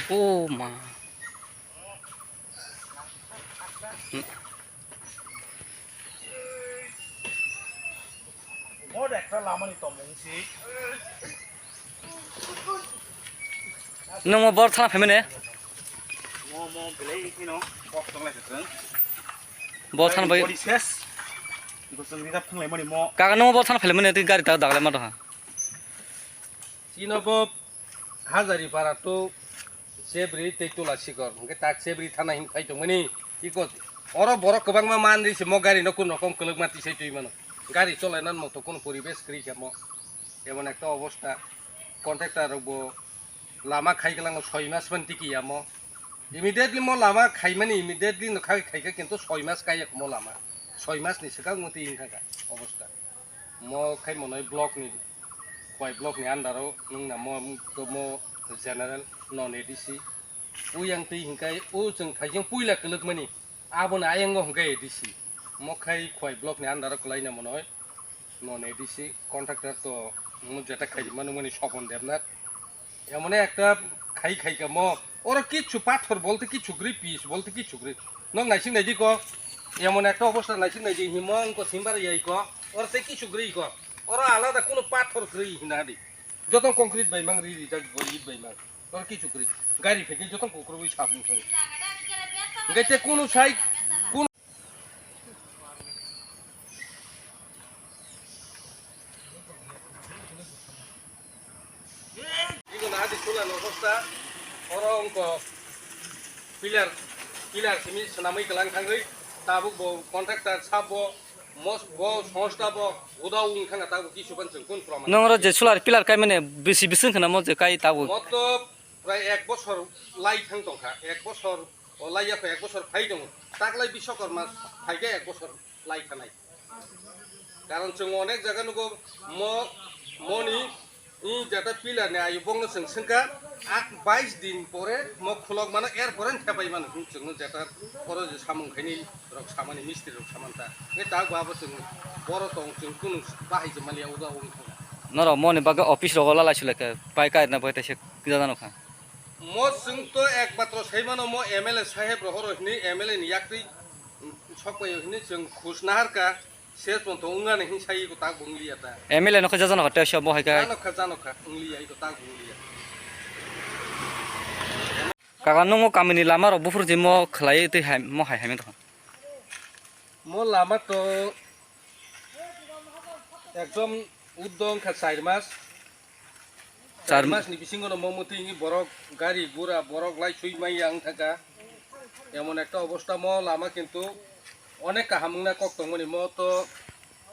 ও মা Một đẹp ra làm anh tổng muốn xí. nông mà bớt thằng phải mấy nè Mò belai khi nó bọc trong này thật bớt thằng phải body test. Tôi sẽ đi tập thằng này mà đi mò. cả nông bớt thằng phải mấy nè thì gari tao đặt lại mà đó Sinobo hazari para to sebri te tulashikhar ke tak sebri thana hin khai tongmani iko oro borok kobang ma manri se mo gari no kun rokom keluk mati sei tui mano gari চলাইনার মতো কোন পরিবেশ করি কেমন এমন একটা অবস্থা contractor বো লামা খাই গেলাম 6 মাস মান টিকি আমো ইমিডিয়েটলি মো লামা খাই মানে ইমিডিয়েটলি ন খাই খাইকা কিন্তু 6 মাস কাই মো লামা 6 মাস নি সেকা মতি ইনখাকা অবস্থা মো খাই মনই ব্লক নি Khowai blok ni andaro nung na mo general non edc uyang ti hingkai u jeng thaijeng puila keluk mani aboni ayang ngo hingkai edc mo khai Khowai blok ni andaro klai na monoi non edc contractor to mo jeta khai manu mani sopon debnat emone ekta khai khai ka mo ora kichu pathor bolte kichu gri piece bolte kichu gri nong naising naiji ko emone ekta obostha naising naiji himong ko simbar yai ko ora te kichu gri ko ওরা আলাদা কোনো পাথর করি না দি যত concrete বাইমাং রি যা গলি বাইমাং ওরা কিছু করি গাড়ি থেকে যত কোকরবই সাবুন থাকে গেতে কোনো সাই কোন ইগো না দি চলা অবস্থা ওরা অঙ্ক পিলার পিলার সিমি swnamwi গলাং থাঙ্গই তাবুক ব contractor সাবো Most bo sonsta bo udah ungkang atau kisu kan jengkun proman. nong je solar pilar kai mane bisi bisin kana mo je kai tabu Moto pray 1 বছর লাই thang tongkha 1 বছর লাই yakhu 1 বছর phi dong taklai bishokorma ফাইগে 1 বছর লাই khanai karon jeng onek jaga nugo moni ই যেটা pillar নে I বংনো সংসংকা 22 দিন পরে মো খুলক মানে এর পরে থেপাই মানে জং যেটা পরে যে সামং খাইনি রক সামানি মিস্ত্রি রক সামানতা এ তা বাবো জং বড় টং জং কোন বাহাই যে Malia উদা উং nor mo ni baga office ro la la chule ke pai kai na pai ta se জানো খা মো জং তো একমাত্র সেইমানো মো এমএলএ সাহেব রহর হনি এমএলএ নি yakri সকপাই হনি জং খুশনাহারকা শেষ পর্যন্ত উঙ্গানে হিংসাই কো তা বংলিয়া তা ml no kha জানো হতে সব হয় kai জানো খা উংলিয়া কো তা বংলিয়া kaga nong kamini lama ro bufur je mo khlai te hai mo hai hai to mo lama to একদম উদ্যম খা 4 মাস 4 মাস নি বিসিঙ্গনো মমতি নি বরক গাড়ি গুড়া বরক লাই সুই মাই আং থাকা এমন একটা অবস্থা ম লামা কিন্তু অনেক কাহামুনা কক্তমনি ম তো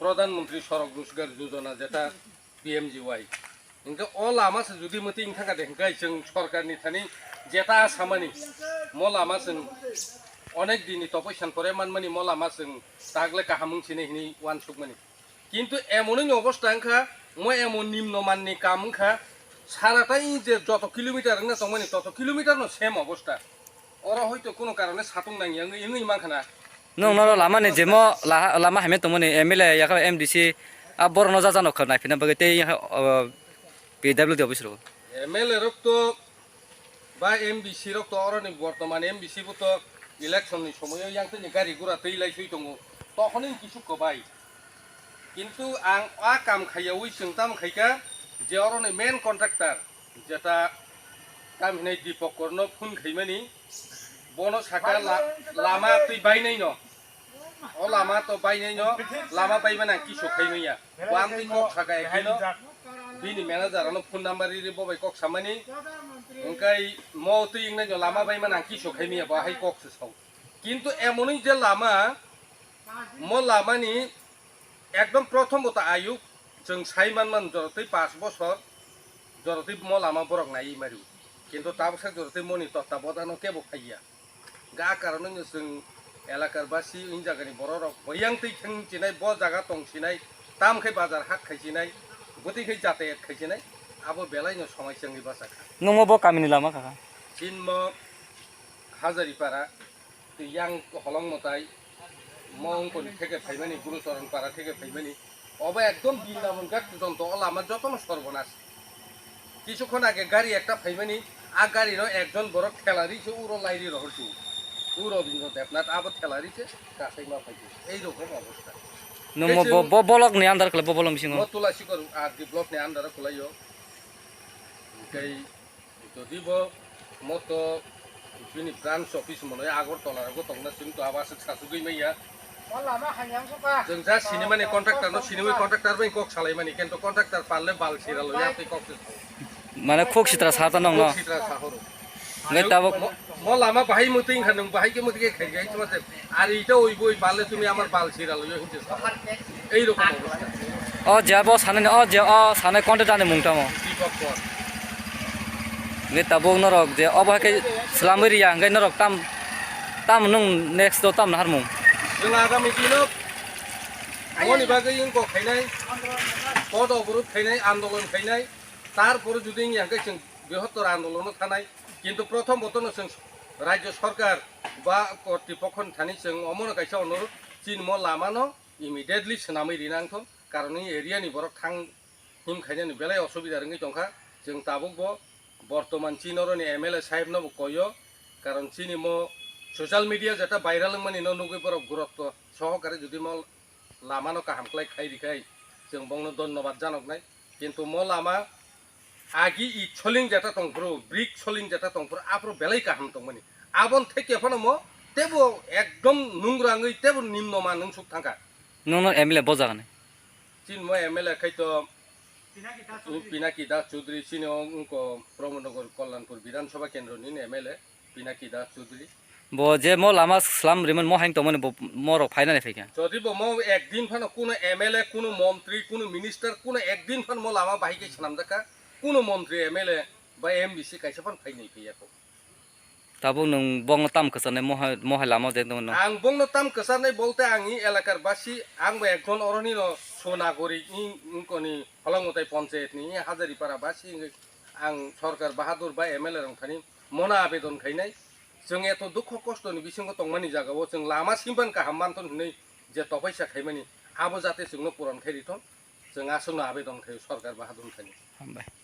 প্রধানমন্ত্রী সড়ক রোজগার যোজনা যেটা পিএমজিওয়াই ইনকা অ লামা সে যদি মতি ইং থাকা দেখাই जों সরকারনি থানি যেটা আসামানি ম লামা जों অনেক দিনই তপস্যান করে মানমানি ম লামা जों তাগলে কাহামুং সিনে হিনি ওয়ান সুকমানি কিন্তু এমনই অবস্থা আংখা মই এমন নিম্নমাননি কামখা সারাটাই যে যত কিলোমিটার না তমানি তত কিলোমিটার ন সেম অবস্থা ওরা হয়তো কোনো কারণে সাতুং নাই ইংই makhana nong nor lama ni je mo lama hai me to mo ni ml ya ka mdc a bor no ja jano khna phina bagate pw office ro MLA রক্ত বা এমবিসি রক্ত অরনি বর্তমান এমবিসি তো ইলেকশনের সময় ইয়াংতে গাড়ি ঘোড়া তৈলাই সই দङ তখনই কিছু কবাই কিন্তু আং আ কাম খাইয়াউই চিন্তাম খাইকা যে অরনি মেন কন্ট্রাক্টর যেটা কাম হিনাই দীপকর্ণ ফুন খাইমানি বন সাকা লামা তুই বাইনাই ন ও লামা তো বাইনাই ন লামা বাইমানা কিছু খাইমাইয়া ওয়াম তুই কক সাকা এখাই ন bini manager ano phone number ri bobai kok samani engkai mo tu ing na lama bai man angki so khaimi ba hai kok se sau কিন্তু এমনই যে লামা mo lama ni একদম প্রথমত আয়ু जों সাইমান জরতই 5 বছর জরতই mo lama borok নাই মারিউ কিন্তু তাবসা জরতই মনি তত্ত্বাবধান কেবো খাইয়া গা কারণে जों এলাকার বাসী ইন জায়গানি বড়রক বয়াং তৈ থং চিনাই ব জায়গা তং চিনাই তামখাই বাজার হাট খাইছিনাই গতিকে যাতায়াত খাইছিনাই আবো বেলাইনো সমস্যানি বাসা nong mo bo kamini lama kaka চিনম হাজারি পাড়া ইয়াং holong mwtai মংকনি থেকে ফাইমানি গুরুচরণ পাড়া থেকে ফাইমানি অবা একদম বৃন্দাবংঘাট পর্যন্ত লামা যতন সর্বনাশ কিছুক্ষণ আগে গাড়ি একটা ফাইমানি গাড়ির একজন বড় ঠেলারিছে উড়ো লাইরি রহস্য উড়ো দিন দেবনাথ আবার ঠেলারিছে কাছে মা পাইছে এইরকম অবস্থা bolok ni andar kala bolong bisingo mo tulashikhar আর ডেভেলপ নে আন্ডারে খোলাইও এই যদি মতো তিনি ব্রাঞ্চ অফিস মনে হয় আগরতলার আগো তংনা সিং তো আবাস সাসুগৈ মাইয়া जों जा सिनेमानि कन्ट्राक्टर न सिनेमा कन्ट्राक्टर बै कक सालायमानि किन्तु कन्ट्राक्टर पारले बाल सिराल या ते कक माने खोक सित्रा साता नङ न सित्रा साहरो ngai tabo म लामा बाहाय मुतिं खानों बाहाय के मुतिके खाइ गाइ तमाते आरो इटा ओइ बाले তুমি আমার बाल सिराल यो हिंसे এই রকম অবস্থা o jabo sane o je o sane content ane mungtamo ngai tabo norok je obo ke swnamwi ya ngai norok tam nung next do tam harmung जों आगामी दिनाव मनि बागै इंको खायनाय पदबरुत खायनाय आन्दोलन खायनाय तारपरे जुदि यांके जों बृहत्तर आन्दोलन थानाय किन्तु प्रथम बतनो जों राज्य सरकार बा कर्तृपक्षनि थानि जों अमन गायसा अनुरोध चिन म लामानो इमिडिएटली सwnamwi रिनांथ कारण इ एरियानि बरक थां हिम खायनायनि बेलाय असुबिदा रंगै दंखा जों ताबुकबो बर्तमान चिनरनि एमएलए साहेब नबो कयो कारण चिनि म सोशल मीडिया जेटा भाइरल माने नुगै पर गुरुत्व सहकारे जुदि म लामानो काहामख्लाय खायरिखाय जों बंनो धन्यवाद जानकनाय किन्तु म लामा आगि इ छलिं जेटा तंफ्रो ब्रिक छलिं जेटा तंफ्रो आप्रो बेलाय काहाम तंमानि आबन थेके फनो म तेबो एकदम नुंग्राङै तेबो निम्नमा नों सुख थांखा नों एमएलए बजागने चिन म एमएलए खायतो पिनाकी दास चौधरी चिनो उनको प्रमोदनगर कल्याणपुर विधानसभा केन्द्रनि MLA Pinaki Das Chaudhary bo je mo lama slam riman mo hain to mane moro faina ne feka যদি mo একদিন ফানো কোনো এমএলএ কোনো মন্ত্রী কোনো মিনিস্টার কোনো একদিন ফান mo লামা বাহিকে সানাম দেখা কোনো মন্ত্রী এমএলএ বা এমবিসি কাইসা ফান ফাইনাই ফেয়াকো tabo nung bong tam kasane mo ha lama de no आं बंनो ताम कसारनाय বলতে आंनि एलाकार बासि आंबो एकजन अरनि न सोनागरिनि उनकोनि holong mwtai पन्चायतनि hazari पारा बासि आं सरकार बाहादुर बा एमएलए रं थानि मना आवेदन खायनाय जों एत दुख कष्टनि बिसिंग तंमानि जागाव जों लामा सिमबान गाहाम मानथन हनै जे तपैसा खायमानि आबो जाते जोंनो पुरन खायरिथन जों आसनो आवेदन खायो सरकार बाहादुर थानि